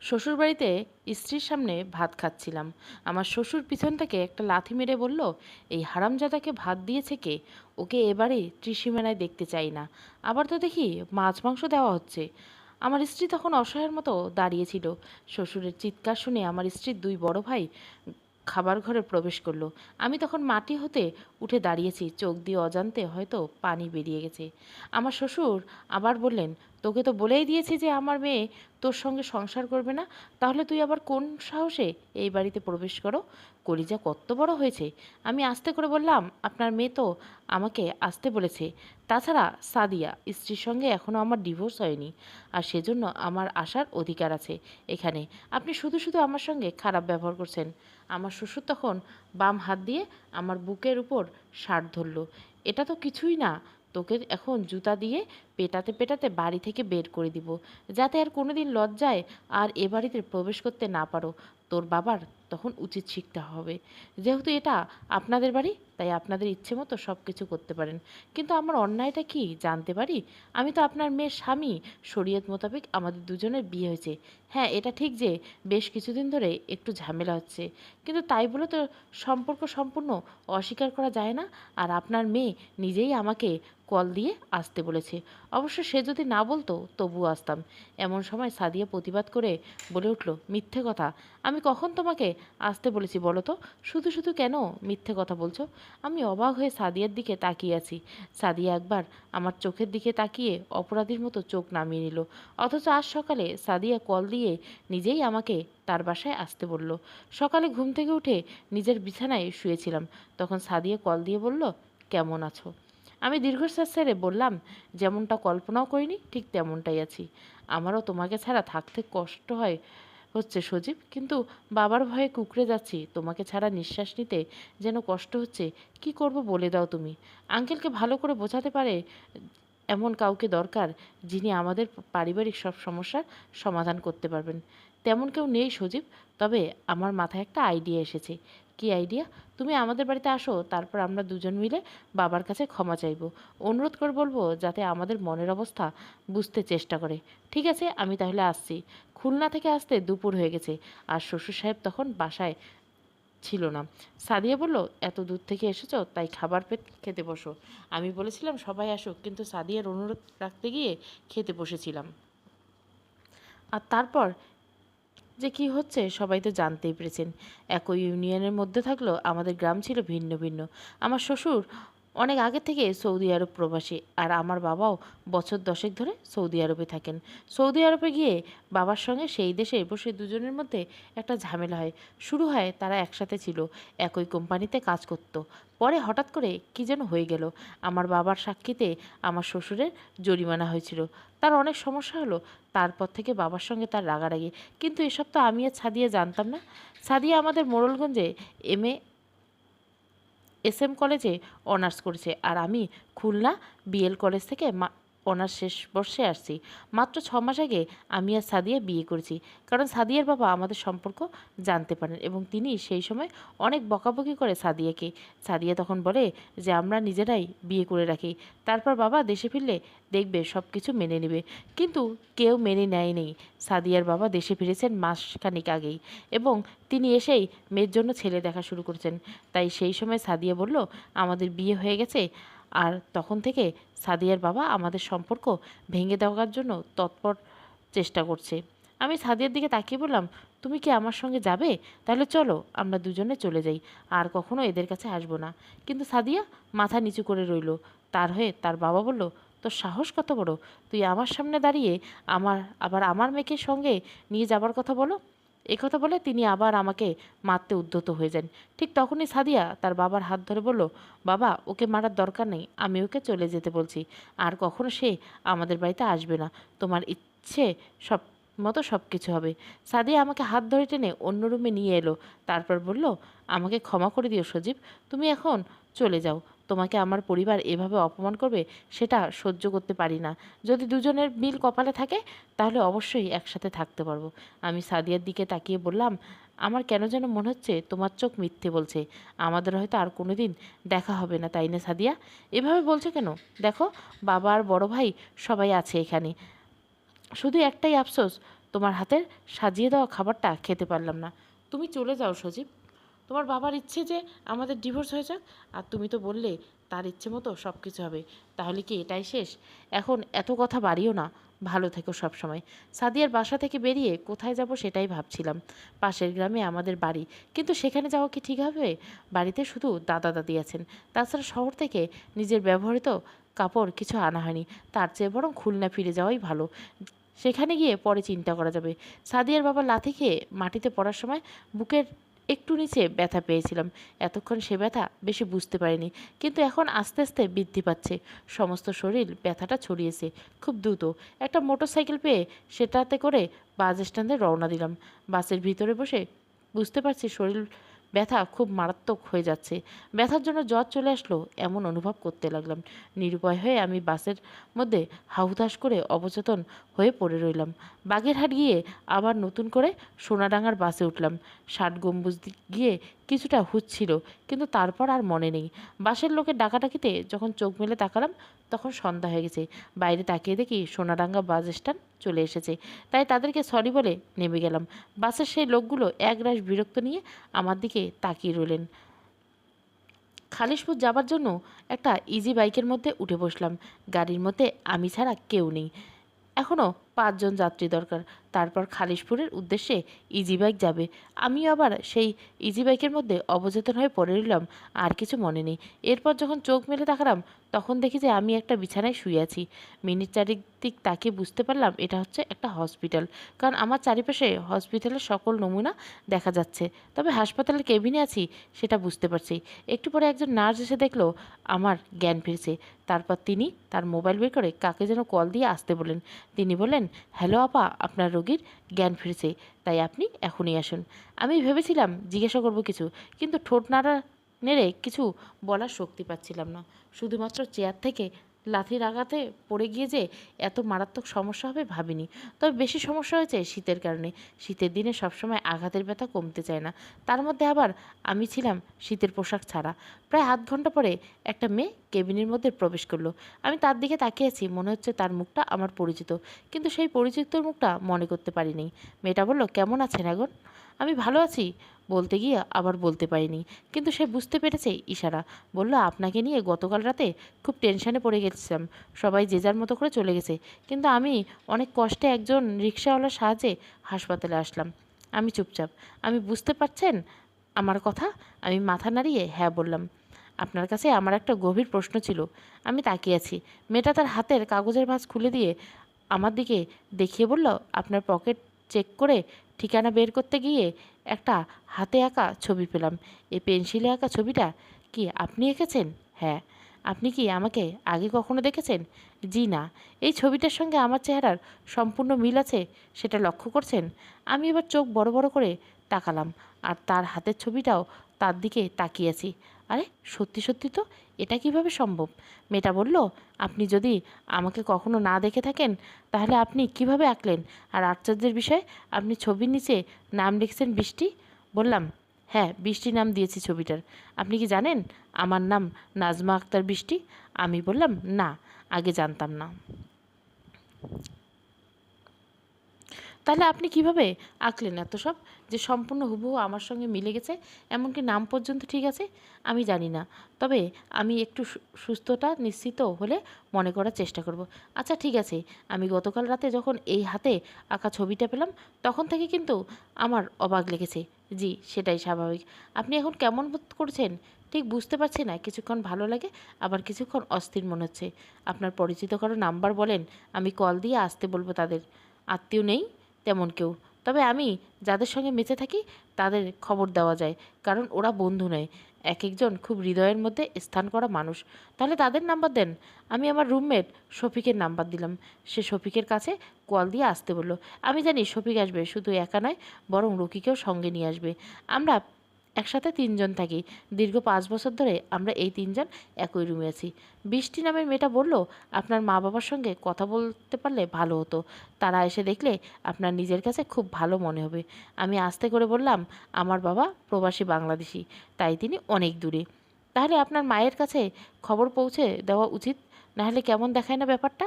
শ্বশুরবাড়িতে স্ত্রীর সামনে ভাত খাচ্ছিলাম। আমার শ্বশুর পিছন থেকে একটা লাথি মেরে বলল, এই হারামজাদাকে ভাত দিয়েছে কে? ওকে এবারে ত্রিসীমানায় দেখতে চাই না। আবার তো দেখি মাছ মাংস দেওয়া হচ্ছে। আমার স্ত্রী তখন অসহায়ের মতো দাঁড়িয়েছিল। শ্বশুরের চিৎকার শুনে আমার স্ত্রীর দুই বড় ভাই খাবার ঘরে প্রবেশ করলো। আমি তখন মাটি হতে উঠে দাঁড়িয়েছি, চোখ দিয়ে অজান্তে হয়তো পানি বেরিয়ে গেছে। আমার শ্বশুর আবার বললেন, তোকে তো বলেই দিয়েছি যে আমার মেয়ে তোর সঙ্গে সংসার করবে না, তাহলে তুই আবার কোন সাহসে এই বাড়িতে প্রবেশ করো? কলিজা কত বড় হয়েছে! আমি আস্তে করে বললাম, আপনার মেয়ে তো আমাকে আসতে বলেছে। তাছাড়া সাদিয়া স্ত্রীর সঙ্গে এখনও আমার ডিভোর্স হয়নি, আর সেজন্য আমার আসার অধিকার আছে এখানে। আপনি শুধু শুধু আমার সঙ্গে খারাপ ব্যবহার করছেন। আমার শ্বশুর তখন বাম হাত দিয়ে আমার বুকের উপর শার্ট ধরল। এটা তো কিছুই না, তোকে এখন জুতা দিয়ে পেটাতে পেটাতে বাড়ি থেকে বের করে দিব, যাতে আর কোনোদিন লজ্জায় আর এ বাড়িতে প্রবেশ করতে না পারো। তোর বাবার তখন উচিত শিখতে হবে। যেহেতু এটা আপনাদের বাড়ি, তাই আপনাদের ইচ্ছে মতো সব কিছু করতে পারেন। কিন্তু আমার অন্যায়টা কি জানতে পারি? আমি তো আপনার মেয়ের স্বামী। শরীয়ত মোতাবেক আমাদের দুজনের বিয়ে হয়েছে। হ্যাঁ, এটা ঠিক যে বেশ কিছুদিন ধরে একটু ঝামেলা হচ্ছে, কিন্তু তাই বলে তো সম্পর্ক সম্পূর্ণ অস্বীকার করা যায় না। আর আপনার মেয়ে নিজেই আমাকে কল দিয়ে আসতে বলেছে। অবশ্য সে যদি না বলতো তবুও আসতাম। এমন সময় সাদিয়া প্রতিবাদ করে বলে উঠল, মিথ্যে কথা! আমি কখন তোমাকে আসতে বলেছি বলো তো? শুধু শুধু কেন মিথ্যে কথা বলছো? আমি অবাক হয়ে সাদিয়ার দিকে তাকিয়ে আছি। সাদিয়া একবার আমার চোখের দিকে তাকিয়ে অপরাধীর মতো চোখ নামিয়ে নিল। অথচ আজ সকালে সাদিয়া কল দিয়ে নিজেই আমাকে তার বাসায় আসতে বলল। সকালে ঘুম থেকে উঠে নিজের বিছানায় শুয়েছিলাম, তখন সাদিয়া কল দিয়ে বলল, কেমন আছো? আমি দীর্ঘশ্বাস ছেড়ে বললাম, যেমনটা কল্পনাও করিনি ঠিক তেমনটাই আছি। আমারও তোমাকে ছাড়া থাকতে কষ্ট হচ্ছে সজীব, কিন্তু বাবার ভয়ে কুঁকড়ে যাচ্ছি। তোমাকে ছাড়া নিঃশ্বাস নিতে যেন কষ্ট হচ্ছে। কি করব বলে দাও তুমি। আঙ্কেলকে ভালো করে বোঝাতে পারে এমন কাউকে দরকার, যিনি আমাদের পারিবারিক সব সমস্যার সমাধান করতে পারবেন। তেমন কেউ নেই সজীব, তবে আমার মাথায় একটা আইডিয়া এসেছে। কী আইডিয়া? তুমি আমাদের বাড়িতে আসো, তারপর আমরা দুজন মিলে বাবার কাছে ক্ষমা চাইব। অনুরোধ করে বলবো যাতে আমাদের মনের অবস্থা বুঝতে চেষ্টা করে। ঠিক আছে, আমি তাহলে আসছি। খুলনা থেকে আসতে দুপুর হয়ে গেছে, আর শ্বশুর সাহেব তখন বাসায় ছিল না। সাদিয়া বলল, এত দূর থেকে এসেছো, তাই খাবার খেতে বসো। আমি বলেছিলাম সবাই আসুক, কিন্তু সাদিয়ার অনুরোধ রাখতে গিয়ে খেতে বসেছিলাম। আর তারপর যে কি হচ্ছে সবাই তো জানতেই পেরেছেন। একই ইউনিয়নের মধ্যে থাকলেও আমাদের গ্রাম ছিল ভিন্ন ভিন্ন। আমার শ্বশুর অনেক আগে থেকে সৌদি আরব প্রবাসী, আর আমার বাবাও বছর 10 ধরে সৌদি আরবে থাকেন। সৌদি আরবে গিয়ে বাবার সঙ্গে সেই দেশে বসে দুজনের মধ্যে একটা ঝামেলা হয়। শুরু হয় তারা একসাথে ছিল, একই কোম্পানিতে কাজ করত। পরে হঠাৎ করে কী যেন হয়ে গেল। আমার বাবার সাক্ষীতে আমার শ্বশুরের জরিমানা হয়েছিল। তার অনেক সমস্যা হলো। তারপর থেকে বাবার সঙ্গে তার রাগারাগি। কিন্তু এসব তো আমি আর সাদিয়া জানতাম না। সাদিয়া আমাদের মোড়লগঞ্জে এসএম কলেজে অনার্স করেছে, আর আমি খুলনা বিএল কলেজ থেকে অনার্স শেষ বর্ষে আসছি। মাত্র 6 মাস আগে আমি আর সাদিয়া বিয়ে করেছি, কারণ সাদিয়ার বাবা আমাদের সম্পর্ক জানতে পারেন এবং তিনি সেই সময় অনেক বকাবকি করে সাদিয়াকে। সাদিয়া তখন বলে যে আমরা নিজেরাই বিয়ে করে রাখি, তারপর বাবা দেশে ফিরলে দেখবে সব কিছু মেনে নেবে। কিন্তু কেউ মেনে নেয়নি। সাদিয়ার বাবা দেশে ফিরেছেন মাসখানেক আগেই, এবং তিনি এসেই মেয়ের জন্য ছেলে দেখা শুরু করেছেন। তাই সেই সময় সাদিয়া বলল আমাদের বিয়ে হয়ে গেছে, আর তখন থেকে সাদিয়ার বাবা আমাদের সম্পর্ক ভেঙে দেওয়ার জন্য তৎপর চেষ্টা করছে। আমি সাদিয়ার দিকে তাকিয়ে বললাম, তুমি কি আমার সঙ্গে যাবে? তাহলে চলো আমরা দুজনে চলে যাই, আর কখনো এদের কাছে আসবো না। কিন্তু সাদিয়া মাথা নিচু করে রইল। তার হয়ে তার বাবা বলল, তোর সাহস কত বড়, তুই আমার সামনে দাঁড়িয়ে আমার মেয়েকে সঙ্গে নিয়ে যাবার কথা বলো? একথা বলে তিনি আবার আমাকে মারতে উদ্যত হয়ে যান। ঠিক তখনই সাদিয়া তার বাবার হাত ধরে বলল, বাবা ওকে মারার দরকার নেই, আমি ওকে চলে যেতে বলছি, আর কখনো সে আমাদের বাড়িতে আসবে না। তোমার ইচ্ছে সব মতো সব কিছু হবে। সাদিয়া আমাকে হাত ধরে টেনে অন্য রুমে নিয়ে এলো। তারপর বলল, আমাকে ক্ষমা করে দিও সজীব, তুমি এখন চলে যাও। তোমাকে আমার পরিবার এভাবে অপমান করবে সেটা সহ্য করতে পারি না। যদি দুজনের মিল কপালে থাকে তাহলে অবশ্যই একসাথে থাকতে পারবো। আমি সাদিয়ার দিকে তাকিয়ে বললাম, আমার কেন যেন মনে হচ্ছে তোমার চোখ মিথ্যে বলছে। আমাদের হয়তো আর কোনো দিন দেখা হবে না, তাই না সাদিয়া? এভাবে বলছো কেন? দেখো, বাবা আর বড় ভাই সবাই আছে এখানে। শুধু একটাই আফসোস, তোমার হাতের সাজিয়ে দেওয়া খাবারটা খেতে পারলাম না। তুমি চলে যাও সজীব। তোমার বাবার ইচ্ছে যে আমাদের ডিভোর্স হয়ে যাক, আর তুমি তো বললে তার ইচ্ছে মতো সব কিছু হবে। তাহলে কি এটাই শেষ? এখন এত কথা বাড়িও না, ভালো থেকো সব সময়। সাদিয়ার বাসা থেকে বেরিয়ে কোথায় যাব সেটাই ভাবছিলাম। পাশের গ্রামে আমাদের বাড়ি, কিন্তু সেখানে যাওয়া কি ঠিক হবে? বাড়িতে শুধু দাদা দাদি আছেন। তাছাড়া শহর থেকে নিজের ব্যবহৃত কাপড় কিছু আনা হয়নি। তার চেয়ে বরং খুলনা ফিরে যাওয়াই ভালো। সেখানে গিয়ে পরে চিন্তা করা যাবে। সাদিয়ার বাবা লাথি খেয়ে মাটিতে পড়ার সময় বুকের একটু নিচে ব্যথা পেয়েছিলাম। এতক্ষণ সে ব্যথা বেশি বুঝতে পারিনি, কিন্তু এখন আস্তে আস্তে বৃদ্ধি পাচ্ছে। সমস্ত শরীর ব্যথাটা ছড়িয়েছে খুব দ্রুত। একটা মোটরসাইকেল পেয়ে সেটাতে করে বাস স্ট্যান্ডে রওনা দিলাম। বাসের ভিতরে বসে বুঝতে পারছি শরীর ব্যথা খুব মারাত্মক হয়ে যাচ্ছে। ব্যথার জন্য জ্বর চলে আসলো এমন অনুভব করতে লাগলাম। নিরুপায় হয়ে আমি বাসের মধ্যে হাহুতাশ করে অবচেতন হয়ে পড়ে রইলাম। বাগেরহাট গিয়ে আবার নতুন করে সোনাডাঙ্গার বাসে উঠলাম। ৬০ গম্বুজ গিয়ে কিছুটা হুঁচছিল, কিন্তু তারপর আর মনে নেই। বাসের লোকের ডাকাডাকিতে যখন চোখ মেলে তাকালাম তখন সন্ধ্যা হয়ে গেছে। বাইরে তাকিয়ে দেখি সোনাডাঙ্গা বাস স্ট্যান্ড চলে এসেছে। তাই তাদেরকে সরি বলে নেমে গেলাম। বাসের সেই লোকগুলো একরাশ বিরক্ত নিয়ে আমার দিকে তাকিয়ে রইলেন। খালিশপুর যাবার জন্য একটা ইজি বাইকের মধ্যে উঠে বসলাম। গাড়ির মধ্যে আমি ছাড়া কেউ নেই। এখনও ৫ জন যাত্রী দরকার। তারপর খালিশপুরের উদ্দেশ্যে ইজি বাইক যাবে। আমিও আবার সেই ইজি বাইকের মধ্যে অবচেতন হয়ে পড়ে রইলাম। আর কিছু মনে নেই। এরপর যখন চোখ মেলে তাকালাম তখন দেখি যে আমি একটা বিছানায় শুয়ে আছি। মিনিট চারিদিক তাকিয়ে বুঝতে পারলাম এটা হচ্ছে একটা হসপিটাল, কারণ আমার চারিপাশে হসপিটালের সকল নমুনা দেখা যাচ্ছে। তবে হাসপাতালের কেবিনে আছি সেটা বুঝতে পারছি। একটু পরে একজন নার্স এসে দেখলো আমার জ্ঞান ফিরছে। তারপর তিনি তার মোবাইল বের করে কাকে যেন কল দিয়ে আসতে বলেন। তিনি বললেন, হ্যালো আপা, আপনার রোগীর জ্ঞান ফিরেছে, তাই আপনি এখনই আসুন। আমি ভেবেছিলাম জিজ্ঞাসা করব কিছু, কিন্তু ঠোঁট নাড়া নেড়ে কিছু বলার শক্তি পাচ্ছিলাম না। শুধুমাত্র চেয়ার থেকে লাথির আঘাতে পড়ে গিয়ে যে এত মারাত্মক সমস্যা হবে ভাবিনি। তবে বেশি সমস্যা হয়েছে শীতের কারণে। শীতের দিনে সবসময় আঘাতের ব্যথা কমতে চায় না। তার মধ্যে আবার আমি ছিলাম শীতের পোশাক ছাড়া। প্রায় আধ ঘন্টা পরে একটা মেয়ে কেবিনের মধ্যে প্রবেশ করলো। আমি তার দিকে তাকিয়েছি, মনে হচ্ছে তার মুখটা আমার পরিচিত, কিন্তু সেই পরিচিত মুখটা মনে করতে পারিনি। মেয়েটা বলল, কেমন আছেন এখন? আমি ভালো আছি বলতে গিয়ে আবার বলতে পারিনি, কিন্তু সে বুঝতে পেরেছে ইশারা। বলল, আপনাকে নিয়ে গতকাল রাতে খুব টেনশনে পড়ে গেছিলাম। সবাই যে যার মতো করে চলে গেছে, কিন্তু আমি অনেক কষ্টে একজন রিক্সাওয়ালার সাহায্যে হাসপাতালে আসলাম। আমি চুপচাপ। আমি বুঝতে পারছেন আমার কথা? আমি মাথা নাড়িয়ে হ্যাঁ বললাম। আপনার কাছে আমার একটা গভীর প্রশ্ন ছিল। আমি তাকিয়ে আছি। মেয়েটা তার হাতের কাগজের ভাঁজ খুলে দিয়ে আমার দিকে দেখিয়ে বলল, আপনার পকেট চেক করে ঠিকানা বের করতে গিয়ে একটা হাতে আঁকা ছবি পেলাম। এই পেন্সিলে আঁকা ছবিটা কি আপনি এঁকেছেন? হ্যাঁ। আপনি কি আমাকে আগে কখনো দেখেছেন? জি না। এই ছবিটার সঙ্গে আমার চেহারার সম্পূর্ণ মিল আছে সেটা লক্ষ্য করছেন? আমি এবার চোখ বড় বড় করে তাকালাম, আর তার হাতের ছবিটাও তার দিকে তাকিয়ে আছি। আরে সত্যি সত্যি তো, এটা কিভাবে সম্ভব? মেয়েটা বলল, আপনি যদি আমাকে কখনো না দেখে থাকেন তাহলে আপনি কিভাবে আঁকলেন? আর আশ্চর্যের বিষয়, আপনি ছবির নিচে নাম লিখছেন বৃষ্টি। বললাম, হ্যাঁ, বৃষ্টি নাম দিয়েছি ছবিটার। আপনি কি জানেন আমার নাম নাজমা আক্তার বৃষ্টি? আমি বললাম, না, আগে জানতাম না। তাহলে আপনি কিভাবে আঁকলেন এত সব, যে সম্পূর্ণ হুবহু আমার সঙ্গে মিলে গেছে, এমনকি নাম পর্যন্ত ঠিক আছে? আমি জানি না, তবে আমি একটু সুস্থতা নিশ্চিত হলে মনে করার চেষ্টা করব। আচ্ছা ঠিক আছে, আমি গতকাল রাতে যখন এই হাতে আঁকা ছবিটা পেলাম তখন থেকে কিন্তু আমার অবাক লেগেছে। জি, সেটাই স্বাভাবিক। আপনি এখন কেমন বোধ করছেন ঠিক বুঝতে পারছি না। কিছুক্ষণ ভালো লাগে, আবার কিছুক্ষণ অস্থির মনে হচ্ছে। আপনার পরিচিত কারো নাম্বার বলেন, আমি কল দিয়ে আসতে বলবো তাদের। আত্মীয় নেই তেমন কেউ, তবে আমি যাদের সঙ্গে বেঁচে থাকি তাদের খবর দেওয়া যায়, কারণ ওরা বন্ধু নয়, এক একজন খুব হৃদয়ের মধ্যে স্থান করা মানুষ। তাহলে তাদের নাম্বার দেন। আমি আমার রুমমেট শফিকের নাম্বার দিলাম। সে শফিকের কাছে কল দিয়ে আসতে বললো। আমি জানি শফিক আসবে, শুধু একা নয়, বরং রকিকেও সঙ্গে নিয়ে আসবে। আমরা একসাথে ৩ জন থাকি। দীর্ঘ ৫ বছর ধরে আমরা এই ৩ জন একই রুমে আছি। বৃষ্টি নামের মেয়েটা বলল, আপনার মা বাবার সঙ্গে কথা বলতে পারলে ভালো হতো। তারা এসে দেখলে আপনার নিজের কাছে খুব ভালো মনে হবে। আমি আস্তে করে বললাম, আমার বাবা প্রবাসী বাংলাদেশি, তাই তিনি অনেক দূরে। তাহলে আপনার মায়ের কাছে খবর পৌঁছে দেওয়া উচিত, নাহলে কেমন দেখায় না ব্যাপারটা?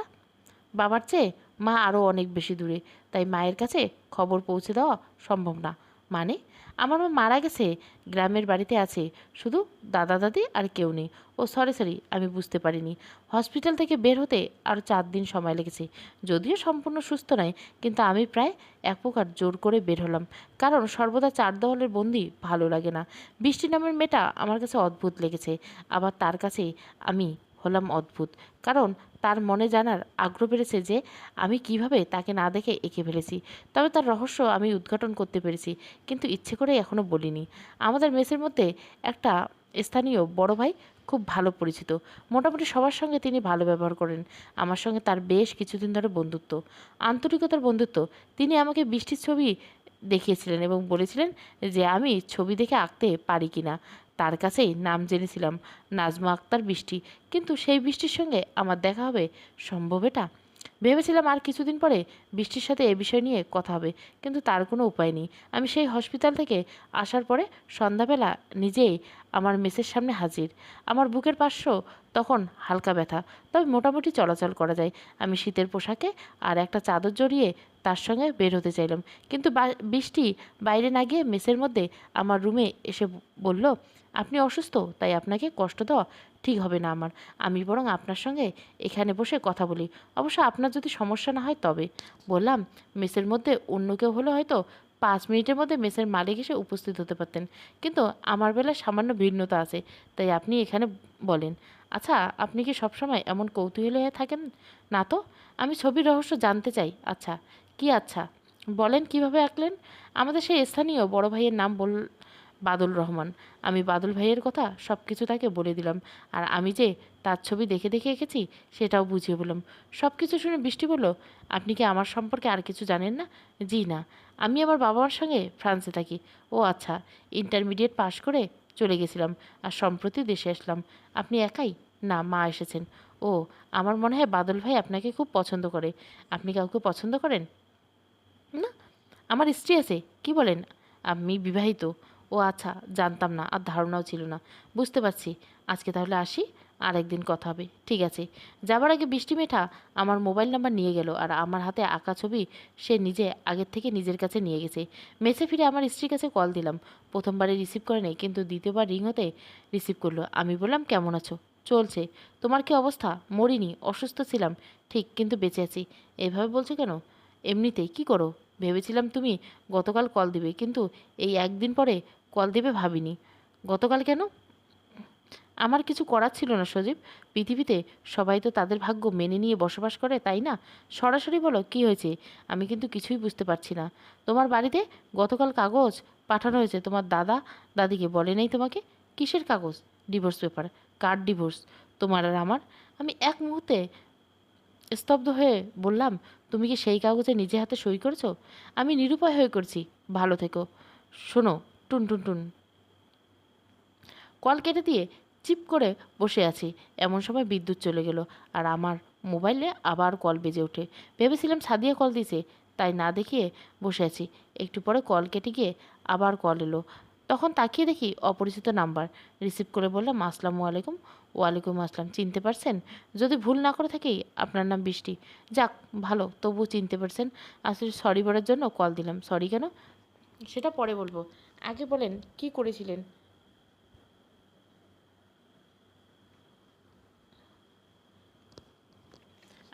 বাবার চেয়ে মা আরও অনেক বেশি দূরে, তাই মায়ের কাছে খবর পৌঁছে দেওয়া সম্ভব না। মানে আমার মা মারা গেছে, গ্রামের বাড়িতে আছে, শুধু দাদা দাদি আর কেউ নেই। ও সরি সরি, আমি বুঝতে পারিনি। হসপিটাল থেকে বের হতে আরও 4 দিন সময় লেগেছে। যদিও সম্পূর্ণ সুস্থ নয়, কিন্তু আমি প্রায় এক প্রকার জোর করে বের হলাম, কারণ সর্বদা চার দেওয়ালের বন্দি ভালো লাগে না। বৃষ্টি নামের মেয়েটা আমার কাছে অদ্ভুত লেগেছে, আবার তার কাছে আমি হলাম অদ্ভুত, কারণ তার মনে জানার আগ্রহ বেড়েছে যে আমি কিভাবে তাকে না দেখে এঁকে ফেলেছি। তবে তার রহস্য আমি উদ্ঘাটন করতে পেরেছি, কিন্তু ইচ্ছে করে এখনও বলিনি। আমাদের মেসের মধ্যে একটা স্থানীয় বড় ভাই খুব ভালো পরিচিত। মোটামুটি সবার সঙ্গে তিনি ভালো ব্যবহার করেন। আমার সঙ্গে তার বেশ কিছুদিন ধরে বন্ধুত্ব, আন্তরিকতার বন্ধুত্ব। তিনি আমাকে বৃষ্টির ছবি দেখিয়েছিলেন এবং বলেছিলেন যে আমি ছবি দেখে আঁকতে পারি কিনা। তার কাছেই নাম জেনেছিলাম নাজমা আক্তার বৃষ্টি, কিন্তু সেই বৃষ্টির সঙ্গে আমার দেখা হবে সম্ভব এটা? ভেবেছিলাম আর কিছুদিন পরে বৃষ্টির সাথে এ বিষয় নিয়ে কথা হবে, কিন্তু তার কোনো উপায় নেই। আমি সেই হসপিটাল থেকে আসার পরে সন্ধ্যাবেলা নিজেই আমার মেসের সামনে হাজির। আমার বুকের পার্শ্ব তখন হালকা ব্যথা, তবে মোটামুটি চলাচল করা যায়। আমি শীতের পোশাকে আর একটা চাদর জড়িয়ে তার সঙ্গে বের হতে চাইলাম, কিন্তু বৃষ্টি বাইরে না গিয়ে মেসের মধ্যে আমার রুমে এসে বলল, আপনি অসুস্থ, তাই আপনাকে কষ্ট দেওয়া ঠিক হবে না আমার। আমি বরং আপনার সঙ্গে এখানে বসে কথা বলি। অবশ্য আপনার যদি সমস্যা না হয় তবে। বললাম, মেসের মধ্যে অন্য কেউ হলে হয়তো 5 মিনিটের মধ্যে মেসের মালিক এসে উপস্থিত হতে পারতেন, কিন্তু আমার বেলায় সামান্য ভিন্নতা আছে, তাই আপনি এখানে বলেন। আচ্ছা, আপনি কি সবসময় এমন কৌতূহলী হয়ে থাকেন? না তো, আমি ছবির রহস্য জানতে চাই। আচ্ছা, কি আচ্ছা? বলেন কিভাবে আঁকলেন? আমাদের সেই স্থানীয় বড় ভাইয়ের নাম বাদল রহমান। আমি বাদল ভাইয়ের কথা সব কিছু তাকে বলে দিলাম, আর আমি যে তার ছবি দেখে দেখে এঁকেছি সেটাও বুঝিয়ে বললাম। সব কিছু শুনে বৃষ্টি বলল, আপনি কি আমার সম্পর্কে আর কিছু জানেন না? জি না, আমি আমার বাবা মার সঙ্গে ফ্রান্সে থাকি। ও আচ্ছা, ইন্টারমিডিয়েট পাশ করে চলে গেছিলাম, আর সম্প্রতি দেশে আসলাম। আপনি একাই? না, মা এসেছেন। ও, আমার মনে হয় বাদল ভাই আপনাকে খুব পছন্দ করে। আপনি কাউকে পছন্দ করেন? না, আমার স্ত্রী আছে। কি বলেন? আমি বিবাহিত। ও আচ্ছা, জানতাম না, আর ধারণাও ছিল না। বুঝতে পারছি। আজকে তাহলে আসি, আর একদিন কথা হবে। ঠিক আছে। যাবার আগে বৃষ্টি মেঠা আমার মোবাইল নাম্বার নিয়ে গেল, আর আমার হাতে আঁকা ছবি সে নিজে আগের থেকে নিজের কাছে নিয়ে গেছে। মেসে ফিরে আমার স্ত্রীর কাছে কল দিলাম। প্রথমবারে রিসিভ করে নেই, কিন্তু দ্বিতীয়বার রিং হতে রিসিভ করলো। আমি বললাম, কেমন আছো? চলছে। তোমার কি অবস্থা? মরিনি, অসুস্থ ছিলাম ঠিক, কিন্তু বেঁচে আছি। এভাবে বলছো কেন? এমনিতেই। কি করো? ভেবেছিলাম তুমি গতকাল কল দিবে, কিন্তু এই একদিন পরে কল দিবে ভাবিনি। গতকাল কেন? আমার কিছু করার ছিল না সজীব। পৃথিবীতে সবাই তো তাদের ভাগ্য মেনে নিয়ে বসবাস করে, তাই না? সরাসরি বলো, কি হয়েছে? আমি কিন্তু কিছুই বুঝতে পারছি না। তোমার বাড়িতে গতকাল কাগজ পাঠানো হয়েছে, তোমার দাদা দাদিকে বলে নেই তোমাকে? কিসের কাগজ? Divorce paper. কার ডিভোর্স? তোমার আর আমার। আমি এক মুহূর্তে স্তব্ধ হয়ে বললাম, তুমি কি সেই কাগজে নিজে হাতে সই করেছো? আমি নিরুপায় হয়ে করছি। ভালো থেকো। শোনো, টুন টুন টুন। কল কেটে দিয়ে চিপ করে বসে আছি, এমন সময় বিদ্যুৎ চলে গেল, আর আমার মোবাইলে আবার কল বেজে ওঠে। ভেবেছিলাম সাদিয়া কল দিয়েছে, তাই না দেখিয়ে বসে আছি। একটু পরে কল কেটে গিয়ে আবার কল এলো। তখন তাকিয়ে দেখি অপরিচিত নাম্বার। রিসিভ করে বললাম, আসসালামু আলাইকুম। ওয়ালাইকুম আসসালাম। চিনতে পারছেন? যদি ভুল না করে থাকি, আপনার নাম বৃষ্টি। যাক, ভালো, তবুও চিনতে পারছেন। আসলে সরি বলার জন্য কল দিলাম। সরি কেন? সেটা পরে বলবো, আগে বলেন কি করেছিলেন?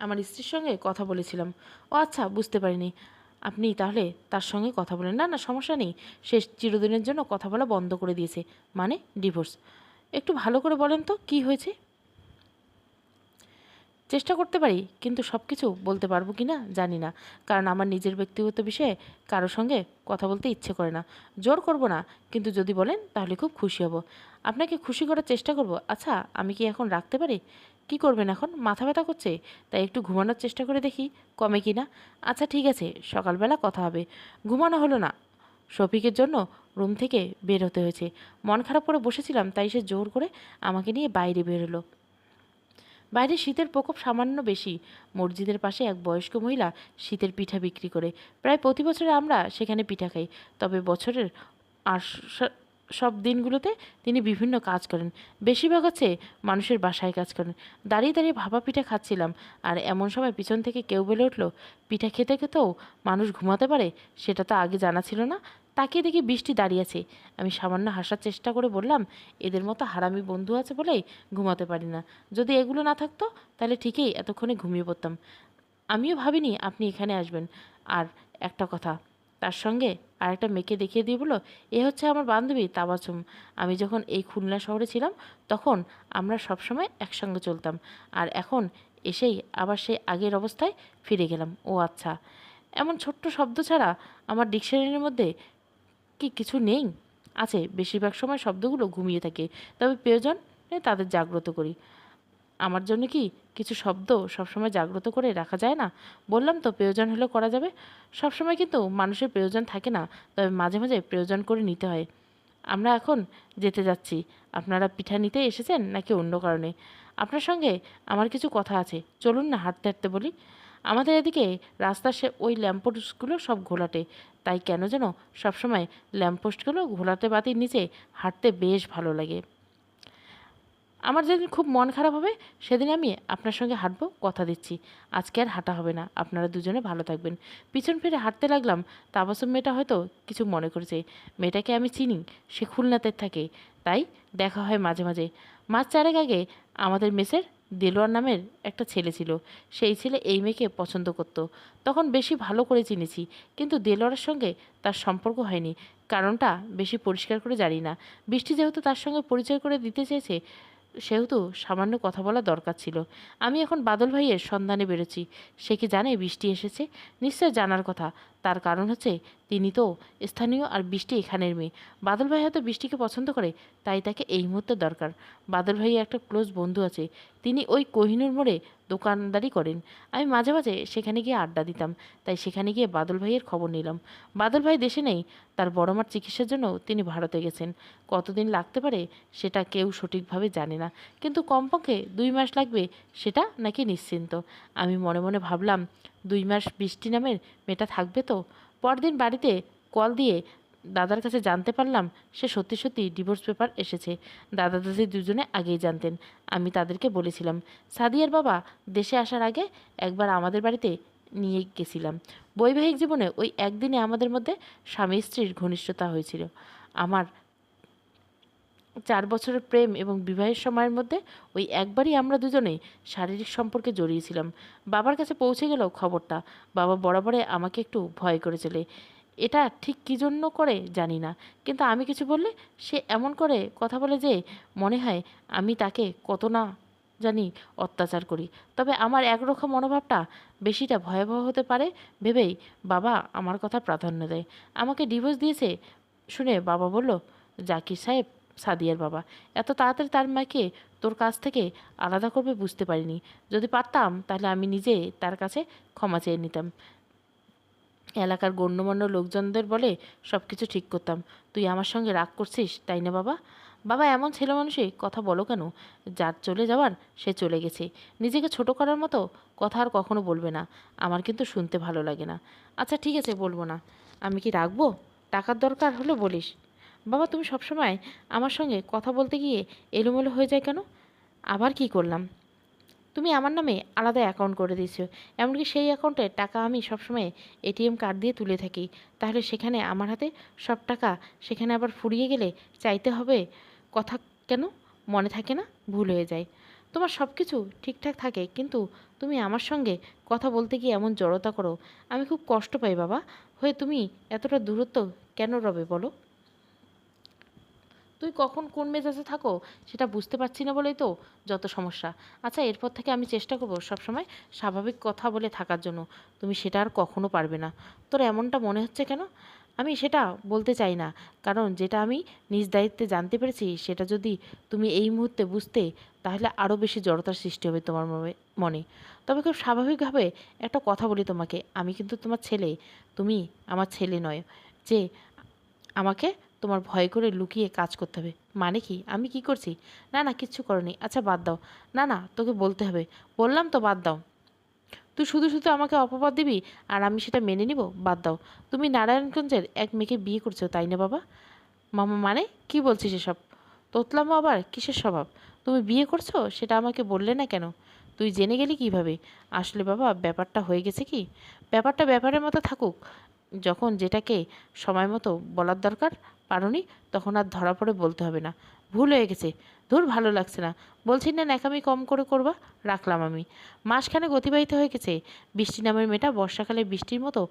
আমার স্ত্রীর সঙ্গে কথা বলেছিলাম। ও আচ্ছা, বুঝতে পারিনি। আপনি তাহলে তার সঙ্গে কথা বলেন? না না, সমস্যা নেই। সে চিরদিনের জন্য কথা বলা বন্ধ করে দিয়েছে। মানে ডিভোর্স? একটু ভালো করে বলেন তো কি হয়েছে। চেষ্টা করতে পারি, কিন্তু সব কিছু বলতে পারবো কি না জানি না, কারণ আমার নিজের ব্যক্তিগত বিষয়ে কারো সঙ্গে কথা বলতে ইচ্ছে করে না। জোর করব না, কিন্তু যদি বলেন তাহলে খুব খুশি হব। আপনাকে খুশি করার চেষ্টা করব। আচ্ছা, আমি কি এখন রাখতে পারি? কি করবেন এখন? মাথা ব্যথা করছে, তাই একটু ঘুমানোর চেষ্টা করে দেখি কমে কি না। আচ্ছা ঠিক আছে, সকালবেলা কথা হবে। ঘুমানো হলো না, শফিকের জন্য রুম থেকে বের হতে হয়েছে। মন খারাপ করে বসেছিলাম, তাই সে জোর করে আমাকে নিয়ে বাইরে বেরোলো। বাইরে শীতের প্রকোপ সামান্য বেশি। মসজিদের পাশে এক বয়স্ক মহিলা শীতের পিঠা বিক্রি করে। প্রায় প্রতি বছরে আমরা সেখানে পিঠা খাই, তবে বছরের আর সব দিনগুলোতে তিনি বিভিন্ন কাজ করেন। বেশিরভাগ হচ্ছে মানুষের বাসায় কাজ করেন। দাঁড়িয়ে দাঁড়িয়ে ভাপা পিঠা খাচ্ছিলাম, আর এমন সময় পিছন থেকে কেউ বলে উঠল, পিঠা খেতে খেতেও মানুষ ঘুমাতে পারে? সেটা তো আগে জানা ছিল না। তাকিয়ে দেখি বৃষ্টি দাঁড়িয়ে আছে। আমি সামান্য হাসার চেষ্টা করে বললাম, এদের মতো হারামি বন্ধু আছে বলেই ঘুমাতে পারি না। যদি এগুলো না থাকতো তাহলে ঠিকই এতক্ষণে ঘুমিয়ে পড়তাম। আমিও ভাবিনি আপনি এখানে আসবেন। আর একটা কথা, তার সঙ্গে আরেকটা মেয়েকে দেখিয়ে দিয়ে বলল, এ হচ্ছে আমার বান্ধবী তাবাসুম। আমি যখন এই খুলনা শহরে ছিলাম তখন আমরা সবসময় একসঙ্গে চলতাম, আর এখন এসেই আবার সেই আগের অবস্থায় ফিরে গেলাম। ও আচ্ছা। এমন ছোট্ট শব্দ ছাড়া আমার ডিকশনারির মধ্যে কি কিছু নেই? আছে, বেশিরভাগ সময় শব্দগুলো ঘুমিয়ে থাকে, তবে প্রয়োজন তাদের জাগ্রত করি। আমার জন্য কি কিছু শব্দ সবসময় জাগ্রত করে রাখা যায় না? বললাম তো, প্রয়োজন হলেও করা যাবে। সবসময় কিন্তু মানুষের প্রয়োজন থাকে না, তবে মাঝে মাঝে প্রয়োজন করে নিতে হয়। আমরা এখন যেতে যাচ্ছি। আপনারা পিঠা নিতে এসেছেন নাকি অন্য কারণে? আপনার সঙ্গে আমার কিছু কথা আছে, চলুন না হাঁটতে হাঁটতে বলি। আমাদের এদিকে রাস্তার ওই ল্যাম্পপোস্টগুলো সব ঘোলাটে, তাই কেন যেন সবসময় ল্যাম্পপোস্টগুলো ঘোলাটে বাতির নিচে হাঁটতে বেশ ভালো লাগে। আমার যেদিন খুব মন খারাপ হবে সেদিন আমি আপনার সঙ্গে হাঁটবো, কথা দিচ্ছি। আজকে আর হাঁটা হবে না, আপনারা দুজনে ভালো থাকবেন। পিছন ফিরে হাঁটতে লাগলাম। তাবাসুম মেয়েটা হয়তো কিছু মনে করেছে। মেয়েটাকে আমি চিনি, সে খুলনাতে থাকে, তাই দেখা হয় মাঝে মাঝে। মাস চারেক আগে আমাদের মেসের দেলোয়ার নামের একটা ছেলে ছিল। সেই ছেলে এই মেয়েকে পছন্দ করত। তখন বেশি ভালো করে চিনেছি, কিন্তু দেলোয়ারের সঙ্গে তার সম্পর্ক হয়নি। কারণটা বেশি পরিষ্কার করে জানি না। বৃষ্টি যেহেতু তার সঙ্গে পরিচয় করে দিতে চেয়েছে, সেহেতু সামান্য কথা বলা দরকার ছিল। আমি এখন বাদল ভাইয়ের সন্ধানে বেরোচ্ছি। সে কি জানে বৃষ্টি এসেছে? নিশ্চয় জানার কথা। তার কারণ হচ্ছে তিনি তো স্থানীয়, আর বৃষ্টি এখানের মেয়ে। বাদল ভাই হয়তো বৃষ্টিকে পছন্দ করে, তাই তাকে এই মুহূর্তে দরকার। বাদল ভাইয়ের একটা ক্লোজ বন্ধু আছে, তিনি ওই কোহিনূর মোড়ে দোকানদারি করেন। আমি মাঝে মাঝে সেখানে গিয়ে আড্ডা দিতাম, তাই সেখানে গিয়ে বাদল ভাইয়ের খবর নিলাম। বাদল ভাই দেশে নেই, তার বড় মার চিকিৎসার জন্য তিনি ভারতে গেছেন। কতদিন লাগতে পারে সেটা কেউ সঠিকভাবে জানে না, কিন্তু কমপক্ষে 2 মাস লাগবে সেটা নাকি নিশ্চিন্ত। আমি মনে মনে ভাবলাম, 2 মাস বৃষ্টি নামের মেয়েটা থাকবে তো? পরদিন বাড়িতে কল দিয়ে দাদার কাছে জানতে পারলাম সে সত্যি সত্যি ডিভোর্স পেপার এসেছে। দাদা দাদি দুজনে আগেই জানতেন, আমি তাদেরকে বলেছিলাম। সাদিয়ার বাবা দেশে আসার আগে একবার আমাদের বাড়িতে নিয়ে গেছিলাম। বৈবাহিক জীবনে ওই একদিনে আমাদের মধ্যে স্বামী স্ত্রীর ঘনিষ্ঠতা হয়েছিল। আমার 4 বছরের প্রেম এবং বিবাহের সময়ের মধ্যে ওই একবারই আমরা দুজনেই শারীরিক সম্পর্কে জড়িয়েছিলাম। বাবার কাছে পৌঁছে গেল খবরটা। বাবা বরাবরে আমাকে একটু ভয় করে চলে। এটা ঠিক কী জন্য করে জানি না, কিন্তু আমি কিছু বললে সে এমন করে কথা বলে যে মনে হয় আমি তাকে কত না জানি অত্যাচার করি। তবে আমার একরকম মনোভাবটা বেশিটা ভয়াবহ হতে পারে ভেবেই বাবা আমার কথা প্রাধান্য দেয়। আমাকে ডিভোর্স দিয়েছে শুনে বাবা বলল, জাকির সাহেব, সাদিয়ার বাবা, এত তাড়াতাড়ি তার মাকে তোর কাছ থেকে আলাদা করবে বুঝতে পারিনি। যদি পারতাম তাহলে আমি নিজে তার কাছে ক্ষমা চেয়ে নিতাম। এলাকার গণ্যমান্য লোকজনদের বলে সব কিছু ঠিক করতাম। তুই আমার সঙ্গে রাগ করছিস তাই না বাবা? বাবা, এমন ছেলে মানুষই কথা বলো কেন? যার চলে যাওয়ার সে চলে গেছে। নিজেকে ছোট করার মতো কথা আর কখনো বলবে না। আমার কিন্তু শুনতে ভালো লাগে না। আচ্ছা ঠিক আছে, বলবো না। আমি কি রাখবো? টাকার দরকার হলে বলিস। বাবা, তুমি সবসময় আমার সঙ্গে কথা বলতে গিয়ে এলোমেলো হয়ে যায় কেন? আবার কি করলাম? তুমি আমার নামে আলাদা অ্যাকাউন্ট করে দিয়েছো, এমনকি সেই অ্যাকাউন্টে টাকা আমি সবসময় এটিএম কার্ড দিয়ে তুলে থাকি। তাহলে সেখানে আমার হাতে সব টাকা, সেখানে আবার ফুরিয়ে গেলে চাইতে হবে কথা কেন? মনে থাকে না? ভুল হয়ে যায়। তোমার সব কিছু ঠিকঠাক থাকে, কিন্তু তুমি আমার সঙ্গে কথা বলতে গিয়ে এমন জড়তা করো, আমি খুব কষ্ট পাই বাবা। হয়ে তুমি এতটা দূরত্ব কেন রবে বলো? তুই কখন কোন মেজাজে থাকো সেটা বুঝতে পারছি না বলেই তো যত সমস্যা। আচ্ছা, এরপর থেকে আমি চেষ্টা করবো সবসময় স্বাভাবিক কথা বলে থাকার জন্য। তুমি সেটা আর কখনো পারবে না। তোর এমনটা মনে হচ্ছে কেন? আমি সেটা বলতে চাই না, কারণ যেটা আমি নিজ দায়িত্বে জানতে পেরেছি সেটা যদি তুমি এই মুহূর্তে বুঝতে, তাহলে আরও বেশি জড়তার সৃষ্টি হবে তোমার মনে। তবে খুব স্বাভাবিকভাবে একটা কথা বলি তোমাকে, আমি কিন্তু তোমার ছেলে, তুমি আমার ছেলে নয় যে আমাকে তোমার ভয় করে লুকিয়ে কাজ করতে হবে। মানে কি? আমি কি করছি? না না, কিচ্ছু করনি। আচ্ছা বাদ দাও। না না, তোকে বলতে হবে। বললাম তো বাদ দাও। তুই শুধু শুধু আমাকে অপবাদ দিবি আর আমি সেটা মেনে নিব? বাদ দাও। তুমি নারায়ণগঞ্জের এক মেয়েকে বিয়ে করছো তাই না বাবা? মামা মানে কি বলছিস এসব? তোতলামো আবার কিসের স্বভাব? তুমি বিয়ে করছো সেটা আমাকে বললে না কেন? তুই জেনে গেলি কিভাবে? আসলে বাবা ব্যাপারটা হয়ে গেছে কি, ব্যাপারটা ব্যাপারের মতো থাকুক। যখন যেটাকে সময় মতো বলার দরকার পারোনি, তখন আর ধরা পড়ে বলতে হবে না। ভুল হয়ে গেছে। ধুর, ভালো লাগছে না। বলছি না ন্যাকামি কম করে করবা। রাখলাম আমি। মাসখানেক অতিবাহিত হয়ে গেছে। বৃষ্টি নামের মেয়েটা বর্ষাকালে বৃষ্টির মতো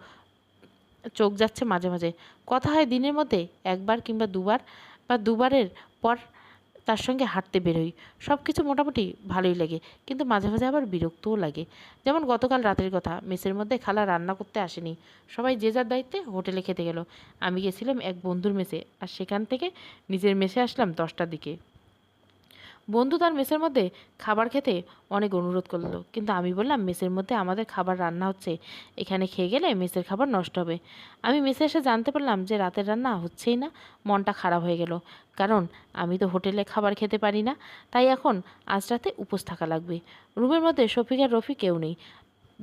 চোখ যাচ্ছে মাঝে মাঝে। কথা হয় দিনের মধ্যে একবার কিংবা দুবার, বা দুবারের পর তার সঙ্গে হাঁটতে বেরোই। সব কিছু মোটামুটি ভালোই লাগে, কিন্তু মাঝে মাঝে আবার বিরক্তও লাগে। যেমন গতকাল রাতের কথা, মেসের মধ্যে খালা রান্না করতে আসেনি। সবাই যে যার দায়িত্বে হোটেলে খেতে গেল। আমি গেছিলাম এক বন্ধুর মেসে, আর সেখান থেকে নিজের মেসে আসলাম 10টার দিকে। বন্ধু তার মেসের মধ্যে খাবার খেতে অনেক অনুরোধ করলো, কিন্তু আমি বললাম মেসের মধ্যে আমাদের খাবার রান্না হচ্ছে, এখানে খেয়ে গেলে মেসের খাবার নষ্ট হবে। আমি মেসে এসে জানতে পারলাম যে রাতের রান্না হচ্ছেই না। মনটা খারাপ হয়ে গেল, কারণ আমি তো হোটেলে খাবার খেতে পারি না। তাই এখন আজ রাতে উপোস থাকা লাগবে। রুমের মধ্যে শফিক আর রফি কেউ নেই।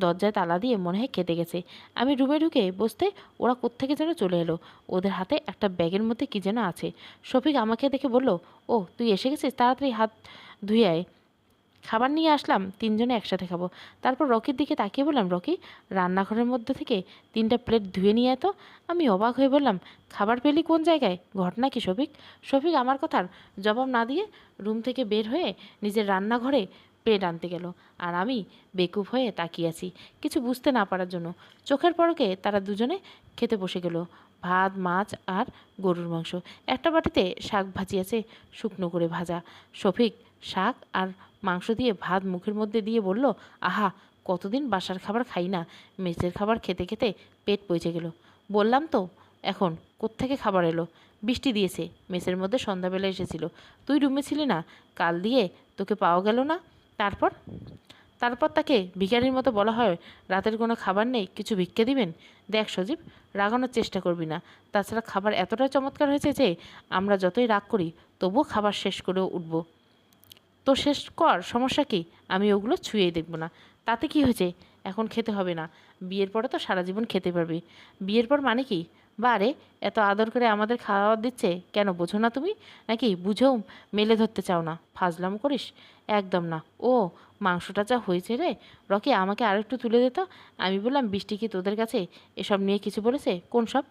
দরজায় তালা দিয়ে মনে হয় খেতে গেছে। আমি রুমে ঢুকে বসতে ওরা কোত্থেকে যেন চলে এলো। ওদের হাতে একটা ব্যাগের মধ্যে কী যেন আছে। শফিক আমাকে দেখে বলল, ও তুই এসে গেছিস, তাড়াতাড়ি হাত ধুয়ে আয়। খাবার নিয়ে আসলাম, তিনজনে একসাথে খাবো। তারপর রকির দিকে তাকিয়ে বললাম, রকি, রান্নাঘরের মধ্যে থেকে 3টা প্লেট ধুয়ে নিয়ে আয় তো। আমি অবাক হয়ে বললাম, খাবার পেলি কোন জায়গায়? ঘটনা কি শফিক? শফিক আমার কথার জবাব না দিয়ে রুম থেকে বের হয়ে নিজের রান্নাঘরে প্লেট আনতে গেল, আর আমি বেকুব হয়ে তাকিয়ে আছি কিছু বুঝতে না পারার জন্য। চোখের পলকে তারা দুজনে খেতে বসে গেল। ভাত, মাছ আর গরুর মাংস। একটা বাটিতে শাক ভাজি আছে, শুকনো করে ভাজা। শফিক শাক আর মাংস দিয়ে ভাত মুখের মধ্যে দিয়ে বলল, আহা, কতদিন বাসার খাবার খাই না, মেসের খাবার খেতে খেতে পেট পচে গেল। বললাম তো, এখন কোত্থেকে খাবার এলো? বৃষ্টি দিয়েছে, মেসের মধ্যে সন্ধ্যাবেলা এসেছিল। তুই রুমে ছিলি না, কাল দিয়ে তোকে পাওয়া গেল না। তারপর তারপর তাকে ভিখারির মতো বলা হয়, রাতের কোনো খাবার নেই, কিছু ভিক্ষে দিবেন? দেখ সজীব, রাগানোর চেষ্টা করবি না। তাছাড়া খাবার এতটাই চমৎকার হয়েছে যে আমরা যতই রাগ করি তবুও খাবার শেষ করেও উঠব। তো শেষ কর, সমস্যা কি? আমি ওগুলো ছুঁয়েই দেখব না। তাতে কি হয়েছে? এখন খেতে হবে না। বিয়ের পরে তো সারা জীবন খেতে পারবি। বিয়ের পর মানে কি? বারে, এত আদর করে আমাদের খাওয়া দিচ্ছে কেন, বোঝো না তুমি? নাকি বুঝেও মেলে ধরতে চাও না? ফাজলাম করিস? একদম না। ও, মাংসটা যা হয়েছে রে রকি, আমাকে আরেকটু তুলে দে তো। আমি বললাম, বৃষ্টি কি তোদের কাছে এসব নিয়ে কিছু বলেছে? কোন সব?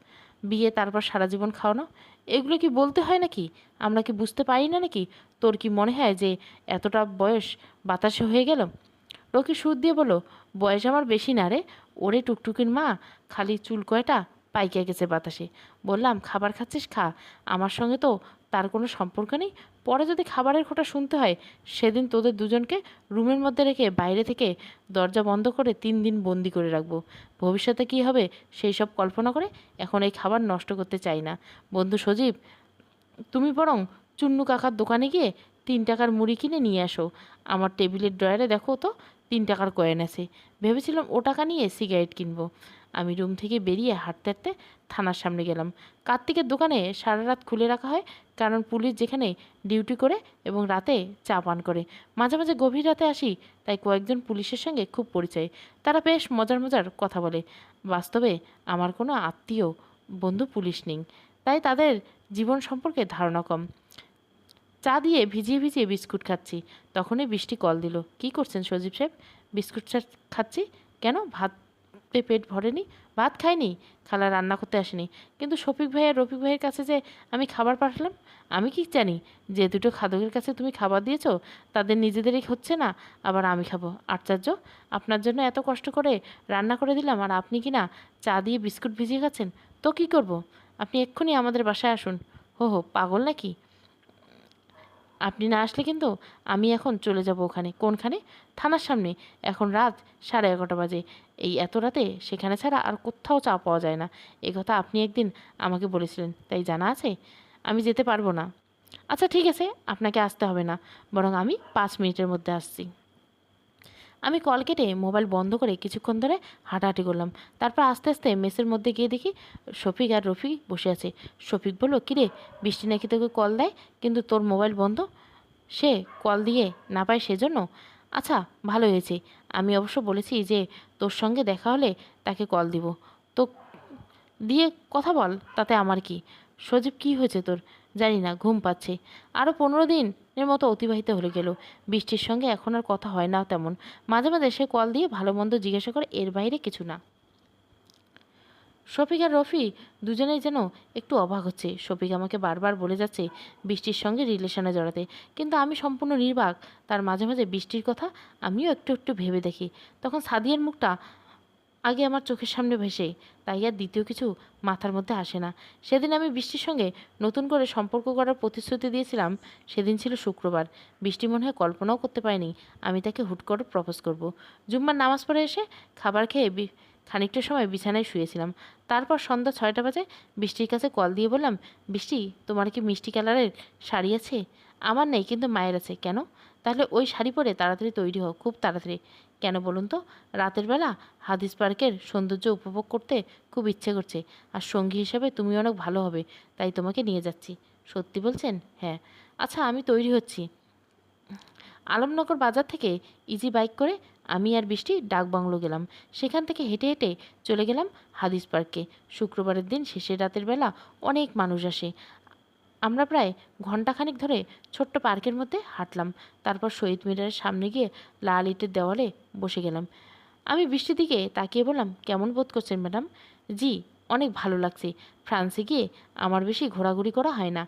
বিয়ে, তারপর সারা জীবন খাওয়ানো, এগুলো কি বলতে হয় নাকি? আমরা কি বুঝতে পারি না নাকি? তোর কি মনে হয় যে এতটা বয়স বাতাসে হয়ে গেল? রকি সুর দিয়ে বলো, বয়স আমার বেশি না রে। ওরে টুকটুকির মা, খালি চুল কয়টা পাইকে গেছে বাতাসে। বললাম, খাবার খাচ্ছিস খা, আমার সঙ্গে তো তার কোনো সম্পর্ক নেই। পরে যদি খাবারের খোঁটা শুনতে হয়, সেদিন তোদের দুজনকে রুমের মধ্যে রেখে বাইরে থেকে দরজা বন্ধ করে 3 দিন বন্দি করে রাখবো। ভবিষ্যতে কী হবে সেই সব কল্পনা করে এখন এই খাবার নষ্ট করতে চাই না। বন্ধু সজীব, তুমি বরং চুন্নু কাকার দোকানে গিয়ে 3 টাকার মুড়ি কিনে নিয়ে আসো। আমার টেবিলের ড্রয়ারে দেখো তো 3 টাকার কয়েন আছে। ভেবেছিলাম ও টাকা নিয়ে সিগারেট কিনবো। আমি রুম থেকে বেরিয়ে হাঁটতে হাঁটতে থানার সামনে গেলাম। কার্তিকের দোকানে সারা রাত খুলে রাখা হয়, কারণ পুলিশ যেখানে ডিউটি করে এবং রাতে চা পান করে। মাঝে মাঝে গভীর রাতে আসি, তাই কয়েকজন পুলিশের সঙ্গে খুব পরিচয়। তারা বেশ মজার মজার কথা বলে। বাস্তবে আমার কোনো আত্মীয় বন্ধু পুলিশ নেই, তাই তাদের জীবন সম্পর্কে ধারণা কম। চা দিয়ে ভিজিয়ে ভিজিয়ে বিস্কুট খাচ্ছি, তখনই বৃষ্টি কল দিল। কি করছেন সজীব সাহেব? বিস্কুট খাচ্ছি। কেন, ভাতে পেট ভরেনি? ভাত খাইনি, খালা রান্না করতে আসেনি। কিন্তু শফিক ভাই আর রফিক ভাইয়ের কাছে যে আমি খাবার পাঠালাম, আমি কি জানি যে দুটো খাদকের কাছে তুমি খাবার দিয়েছো তাদের নিজেদেরই হচ্ছে না, আবার আমি খাবো? আশ্চর্য, আপনার জন্য এত কষ্ট করে রান্না করে দিলাম, আর আপনি কি না চা দিয়ে বিস্কুট ভিজিয়ে খাচ্ছেন? তো কি করব? আপনি এক্ষুনি আমাদের বাসায় আসুন। হো হো, পাগল নাকি? আপনি না আসলে কিন্তু আমি এখন চলে যাব ওখানে। কোনখানে? থানার সামনে। এখন রাত 11:30 বাজে। এই এত রাতে সেখানে ছাড়া আর কোথাও চা পাওয়া যায় না। এ কথা আপনি একদিন আমাকে বলেছিলেন, তাই জানা আছে। আমি যেতে পারবো না। আচ্ছা ঠিক আছে, আপনাকে আসতে হবে না, বরং আমি 5 মিনিটের মধ্যে আসছি। আমি কল কেটে মোবাইল বন্ধ করে কিছুক্ষণ ধরে হাঁটাহাঁটি করলাম। তারপর আস্তে আস্তে মেসের মধ্যে গিয়ে দেখি শফিক আর রফি বসে আছে। শফিক বলল, কিরে, বৃষ্টি নাকি তোকে কল দেয়, কিন্তু তোর মোবাইল বন্ধ? সে কল দিয়ে না পায় সেজন্য? আচ্ছা, ভালো হয়েছে। আমি অবশ্য বলেছি যে তোর সঙ্গে দেখা হলে তাকে কল দিব। তো দিয়ে কথা বল, তাতে আমার কি? সজীব, কী হয়েছে তোর? জানি না, ঘুম পাচ্ছে। আরও 15 দিনের মতো অতিবাহিত হয়ে গেল। বৃষ্টির সঙ্গে এখন আর কথা হয় না তেমন। মাঝে মাঝে সে কল দিয়ে ভালো মন্দ জিজ্ঞাসা করে, এর বাইরে কিছু না। শফিক আর রফি দুজনেই যেন একটু অবাক হচ্ছে। শফিক আমাকে বারবার বলে যাচ্ছে বৃষ্টির সঙ্গে রিলেশনে জড়াতে, কিন্তু আমি সম্পূর্ণ নির্বাক। তার মাঝে মাঝে বৃষ্টির কথা আমিও একটু একটু ভেবে দেখি। তখন সাদিয়ার মুখটা আগে আমার চোখের সামনে ভেসে, তাই আর দ্বিতীয় কিছু মাথার মধ্যে আসে না। সেদিন আমি বৃষ্টির সঙ্গে নতুন করে সম্পর্ক করার প্রতিশ্রুতি দিয়েছিলাম। সেদিন ছিল শুক্রবার। বৃষ্টি মনে হয় কল্পনাও করতে পারেনি আমি তাকে হুট করে প্রপোজ করব। জুম্মার নামাজ পড়ে এসে খাবার খেয়ে খানিকটা সময় বিছানায় শুয়েছিলাম। তারপর সন্ধ্যা 6টা বাজে বৃষ্টির কাছে কল দিয়ে বললাম, বৃষ্টি, তোমার কি মিষ্টি কালারের শাড়ি আছে? আমার নেই, কিন্তু মায়ের আছে। কেন? তাহলে ওই শাড়ি পরে তাড়াতাড়ি তৈরি হও, খুব তাড়াতাড়ি। কেন বলুন তো? রাতের বেলা হাদিস পার্কের সৌন্দর্য উপভোগ করতে খুব ইচ্ছে করছে, আর সঙ্গী হিসেবে তুমি অনেক ভালো হবে, তাই তোমাকে নিয়ে যাচ্ছি। সত্যি বলছেন? হ্যাঁ। আচ্ছা, আমি তৈরি হচ্ছি। আলমনগর বাজার থেকে ইজি বাইক করে আমি আর বৃষ্টি ডাকবাংলো গেলাম। সেখান থেকে হেঁটে হেঁটে চলে গেলাম হাদিস পার্কে। শুক্রবারের দিন শেষের রাতের বেলা অনেক মানুষ আসে। আমরা প্রায় ঘণ্টাখানিক ধরে ছোট্ট পার্কের মধ্যে হাঁটলাম। তারপর শহীদ মিনারের সামনে গিয়ে লাল ইটের দেওয়ালে বসে গেলাম। আমি বৃষ্টির দিকে তাকিয়ে বললাম, কেমন বোধ করছেন ম্যাডাম? জি, অনেক ভালো লাগছে। ফ্রান্সে গিয়ে আমার বেশি ঘোরাঘুরি করা হয় না।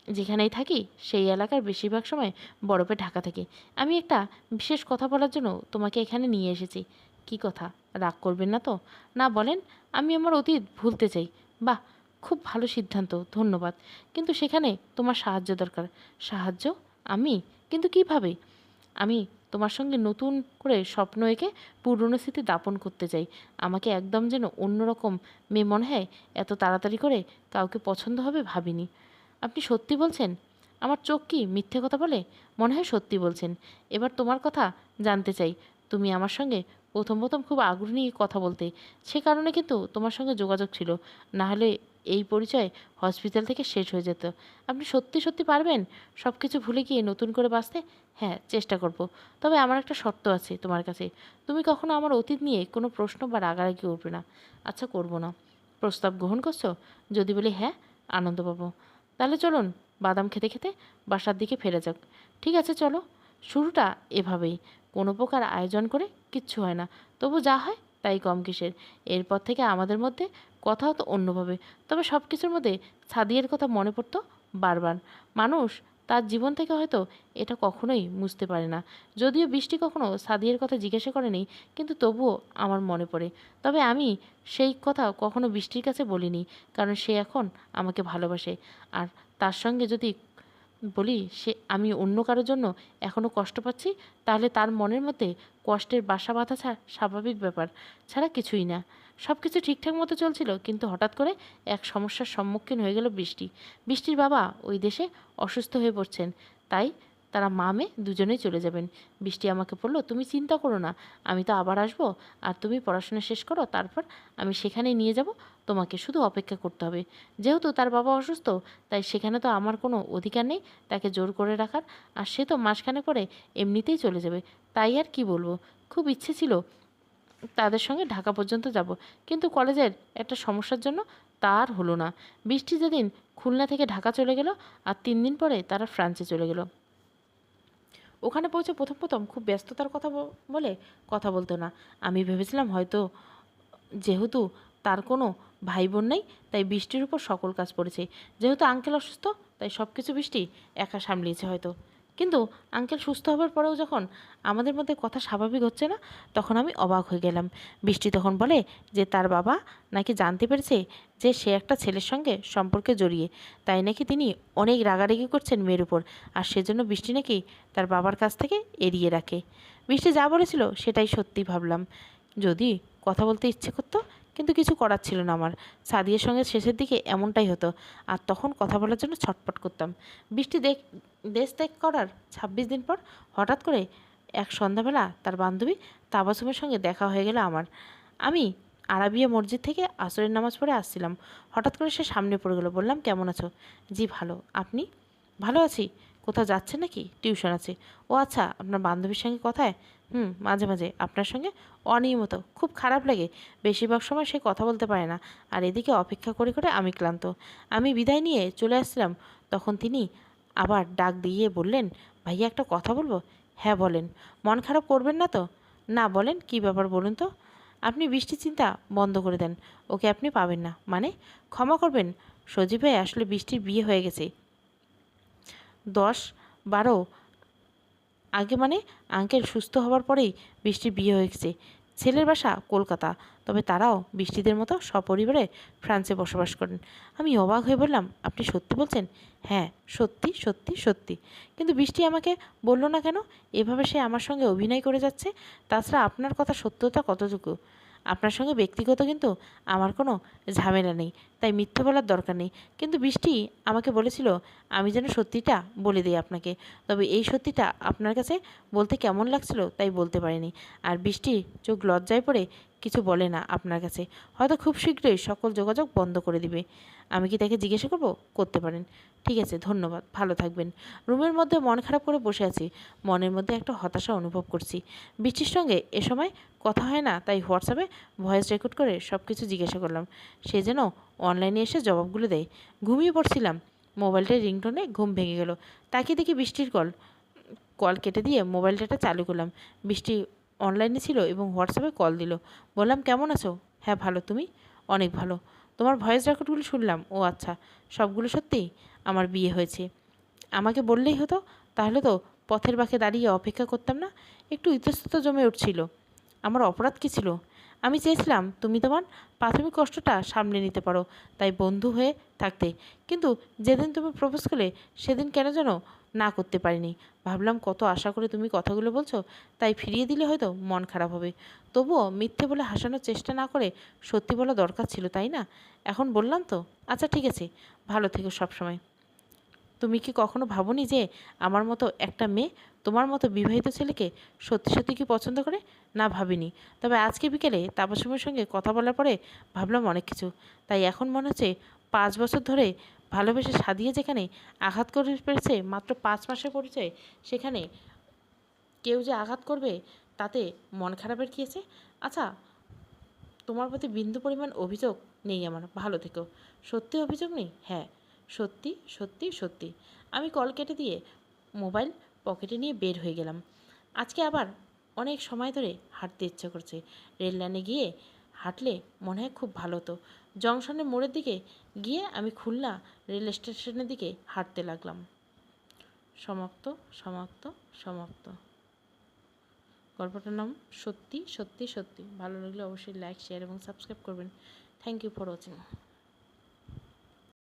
যেখানেই থাকি সেই এলাকার বেশিরভাগ সময় বরফে ঢাকা থাকে। আমি একটা বিশেষ কথা বলার জন্য তোমাকে এখানে নিয়ে এসেছি। কি কথা? রাগ করবেন না তো? না, বলেন। আমি আমার অতীত ভুলতে চাই। বাহ, খুব ভালো সিদ্ধান্ত, ধন্যবাদ। কিন্তু সেখানে তোমার সাহায্য দরকার। সাহায্য? আমি? কিন্তু কিভাবে? আমি তোমার সঙ্গে নতুন করে স্বপ্ন এঁকে পুরনো স্মৃতি দাপন করতে চাই। আমাকে একদম যেন অন্যরকম মেয়ে মনে হয়। এত তাড়াতাড়ি করে কাউকে পছন্দ হবে ভাবিনি। আপনি সত্যি বলছেন? আমার চোখ কি মিথ্যে কথা বলে? মনে হয় সত্যি বলছেন। এবার তোমার কথা জানতে চাই। তুমি আমার সঙ্গে প্রথম প্রথম খুব আগ্রহ নিয়ে কথা বলতে, সে কারণে কিন্তু তোমার সঙ্গে যোগাযোগ ছিল। না হলে এই পরিচয় হসপিটাল থেকে শেষ হয়ে যেত। আপনি সত্যি সত্যি পারবেন সব কিছু ভুলে গিয়ে নতুন করে বাঁচতে? হ্যাঁ, চেষ্টা করব। তবে আমার একটা শর্ত আছে তোমার কাছে। তুমি কখনো আমার অতীত নিয়ে কোনো প্রশ্ন বা রাগারাগি করবে না। আচ্ছা, করব না। প্রস্তাব গ্রহণ করছো? যদি বলি হ্যাঁ, আনন্দ পাবো। তাহলে চলুন বাদাম খেতে খেতে বাসার দিকে ফেরা যাক। ঠিক আছে, চলো। শুরুটা এভাবেই, কোনো প্রকার আয়োজন করে কিচ্ছু হয় না, তবু যা হয় তাই কম কিসের। এরপর থেকে আমাদের মধ্যে কথা হতো অন্যভাবে। তবে সব কিছুর মধ্যে সাদিয়ার কথা মনে পড়তো বারবার। মানুষ তার জীবন থেকে হয়তো এটা কখনোই মুছতে পারে না। যদিও বৃষ্টি কখনো সাদিয়ার কথা জিজ্ঞাসা করেনি, কিন্তু তবুও আমার মনে পড়ে। তবে আমি সেই কথা কখনো বৃষ্টির কাছে বলিনি, কারণ সে এখন আমাকে ভালোবাসে। আর তার সঙ্গে যদি বলি সে আমি অন্য কারোর জন্য এখনও কষ্ট পাচ্ছি, তাহলে তার মনের মধ্যে কষ্টের বাসা বাঁধা স্বাভাবিক ব্যাপার ছাড়া কিছুই না। সব কিছু ঠিকঠাক মতো চলছিল, কিন্তু হঠাৎ করে এক সমস্যার সম্মুখীন হয়ে গেল বৃষ্টি। বৃষ্টির বাবা ওই দেশে অসুস্থ হয়ে পড়ছেন, তাই তারা মা মেয়ে দুজনেই চলে যাবেন। বৃষ্টি আমাকে বলল, তুমি চিন্তা করো না, আমি তো আবার আসবো। আর তুমি পড়াশোনা শেষ করো, তারপর আমি সেখানে নিয়ে যাব। তোমাকে শুধু অপেক্ষা করতে হবে। যেহেতু তার বাবা অসুস্থ, তাই সেখানে তো আমার কোনো অধিকার নেই তাকে জোর করে রাখার। আর সে তো মাসখানে পরে এমনিতেই চলে যাবে। তাই আর কি বলবো, খুব ইচ্ছে ছিল তাদের সঙ্গে ঢাকা পর্যন্ত যাব, কিন্তু কলেজের একটা সমস্যার জন্য তা আর হলো না। বৃষ্টি যেদিন খুলনা থেকে ঢাকা চলে গেল, আর 3 দিন পরে তারা ফ্রান্সে চলে গেল। ওখানে পৌঁছে প্রথম প্রথম খুব ব্যস্ততার কথা বলে কথা বলতো না। আমি ভেবেছিলাম হয়তো যেহেতু তার কোনো ভাই বোন নেই, তাই বৃষ্টির উপর সকল কাজ পড়েছে। যেহেতু আঙ্কেল অসুস্থ, তাই সব কিছু বৃষ্টি একা সামলিয়েছে হয়তো। কিন্তু আঙ্কেল সুস্থ হবার পরেও যখন আমাদের মধ্যে কথা স্বাভাবিক হচ্ছে না, তখন আমি অবাক হয়ে গেলাম। বৃষ্টি তখন বলে যে তার বাবা নাকি জানতে পেরেছে যে সে একটা ছেলের সঙ্গে সম্পর্কে জড়িয়ে, তাই নাকি তিনি অনেক রাগারাগি করছেন মেয়ের উপর, আর সেজন্য বৃষ্টি নাকি তার বাবার কাছ থেকে এড়িয়ে রাখে। বৃষ্টি যা বলেছিল সেটাই সত্যি ভাবলাম। যদি কথা বলতে ইচ্ছে করতো, কিন্তু কিছু করার ছিল না আমার। সাদিয়ার সঙ্গে শেষের দিকে এমনটাই হতো, আর তখন কথা বলার জন্য ছটপট করতাম। বৃষ্টি দেশ ত্যাগ করার 26 দিন পর হঠাৎ করে এক সন্ধ্যাবেলা তার বান্ধবী তাবাসুমের সঙ্গে দেখা হয়ে গেল আমার। আমি আরাবিয়া মসজিদ থেকে আসরের নামাজ পড়ে আসছিলাম। হঠাৎ করে সে সামনে পড়ে গেল। বললাম, কেমন আছো? জি ভালো, আপনি? ভালো আছি। কোথাও যাচ্ছে নাকি? টিউশন আছে। ও আচ্ছা, আপনার বান্ধবীর সঙ্গে কথায়? মাঝে মাঝে আপনার সঙ্গে অনিয়মিত, খুব খারাপ লাগে। বেশিরভাগ সময় সে কথা বলতে পারে না। আর এদিকে অপেক্ষা করে করে আমি ক্লান্ত। আমি বিদায় নিয়ে চলে আসছিলাম, তখন তিনি আবার ডাক দিয়ে বললেন, ভাইয়া একটা কথা বলবো? হ্যাঁ বলেন। মন খারাপ করবেন না তো? না, বলেন কী ব্যাপার বলুন তো। আপনি বৃষ্টির চিন্তা বন্ধ করে দেন, ওকে আপনি পাবেন না। মানে? ক্ষমা করবেন সজীব ভাই, আসলে বৃষ্টির বিয়ে হয়ে গেছে 10-12 আগে, মানে আঙ্কেল সুস্থ হওয়ার পরেই বৃষ্টির বিয়ে হয়েছে। ছেলের বাসা কলকাতা, তবে তারাও বৃষ্টিদের মতো সপরিবারে ফ্রান্সে বসবাস করেন। আমি অবাক হয়ে বললাম, আপনি সত্যি বলছেন? হ্যাঁ, সত্যি সত্যি সত্যি। কিন্তু বৃষ্টি আমাকে বলল না কেন? এভাবে সে আমার সঙ্গে অভিনয় করে যাচ্ছে। তাছাড়া আপনার কথা সত্যতা কতটুকু? আপনার সঙ্গে ব্যক্তিগত কিন্তু আমার কোনো ঝামেলা নেই, তাই মিথ্যে বলার দরকার নেই। কিন্তু বৃষ্টি আমাকে বলেছিল আমি যেন সত্যিটা বলে দিই আপনাকে। তবে এই সত্যিটা আপনার কাছে বলতে কেমন লাগছিল তাই বলতে পারিনি। আর বৃষ্টি চোখ লজ্জায় পড়ে কিছু বলে না আপনার কাছে। হয়তো খুব শীঘ্রই সকল যোগাযোগ বন্ধ করে দিবে। আমি কি তাকে জিজ্ঞাসা করব? করতে পারেন। ঠিক আছে, ধন্যবাদ, ভালো থাকবেন। রুমের মধ্যে মন খারাপ করে বসে আছি। মনের মধ্যে একটা হতাশা অনুভব করছি। বৃষ্টির সঙ্গে এ সময় কথা হয় না, তাই হোয়াটসঅ্যাপে ভয়েস রেকর্ড করে সব কিছু জিজ্ঞাসা করলাম। সে যেন অনলাইনে এসে জবাবগুলো দেয়। ঘুমিয়ে পড়ছিলাম, মোবাইলটার রিংটোনে ঘুম ভেঙে গেল। তাকে দেখি বৃষ্টির কল। কল কেটে দিয়ে মোবাইল ডাটা চালু করলাম। বৃষ্টি অনলাইনে ছিল এবং হোয়াটসঅ্যাপে কল দিল। বললাম, কেমন আছো? হ্যাঁ ভালো, তুমি? অনেক ভালো। তোমার ভয়েস রেকর্ডগুলো শুনলাম। ও আচ্ছা, সবগুলো সত্যিই? আমার বিয়ে হয়েছে। আমাকে বললেই হতো, তাহলে তো পথের বাঁকে দাঁড়িয়ে অপেক্ষা করতাম না। একটু ইতস্তত জমে উঠছিল। আমার অপরাধ কী ছিল? আমি চেয়েছিলাম তুমি তোমার প্রাথমিক কষ্টটা সামলে নিতে পারো, তাই বন্ধু হয়ে থাকতে। কিন্তু যেদিন তুমি প্রপোজ করলে সেদিন কেন যেন না করতে পারিনি। ভাবলাম কত আশা করে তুমি কথাগুলো বলছো, তাই ফিরিয়ে দিলে হয়তো মন খারাপ হবে। তবুও মিথ্যে বলে হাসানোর চেষ্টা না করে সত্যি বলা দরকার ছিল, তাই না? এখন বললাম তো। আচ্ছা ঠিক আছে, ভালো থেকো সবসময়। তুমি কি কখনো ভাবোনি যে আমার মতো একটা মেয়ে তোমার মতো বিবাহিত ছেলেকে সত্যি সত্যি কি পছন্দ করে? না, ভাবিনি। তবে আজকে বিকেলে তাপসীমার সঙ্গে কথা বলার পরে ভাবলাম অনেক কিছু। তাই এখন মনে হচ্ছে 5 বছর ধরে ভালোবেসে সাদিয়ে যেখানে আঘাত করে পেরেছে মাত্র 5 মাসের পরিচয়, সেখানে কেউ যে আঘাত করবে তাতে মন খারাপের কী আছে? আচ্ছা, তোমার প্রতি বিন্দু পরিমাণ অভিযোগ নেই আমার, ভালো থেকো। সত্যি অভিযোগ নেই? হ্যাঁ, সত্যি সত্যি সত্যি। আমি কল কেটে দিয়ে মোবাইল পকেটে নিয়ে বের হয়ে গেলাম। আজকে আবার অনেক সময় ধরে হাঁটতে ইচ্ছা করছে। রেল লাইনে গিয়ে হাঁটলে মনে হয় খুব ভালো হতো। জংশনের মোড়ের দিকে গিয়ে আমি খুলনা রেল স্টেশনের দিকে হাঁটতে লাগলাম। সমাপ্ত, সমাপ্ত, সমাপ্ত। গল্পটার নাম সত্যি সত্যি সত্যি। ভালো লাগলে অবশ্যই লাইক, শেয়ার এবং সাবস্ক্রাইব করবেন। Thank you for watching.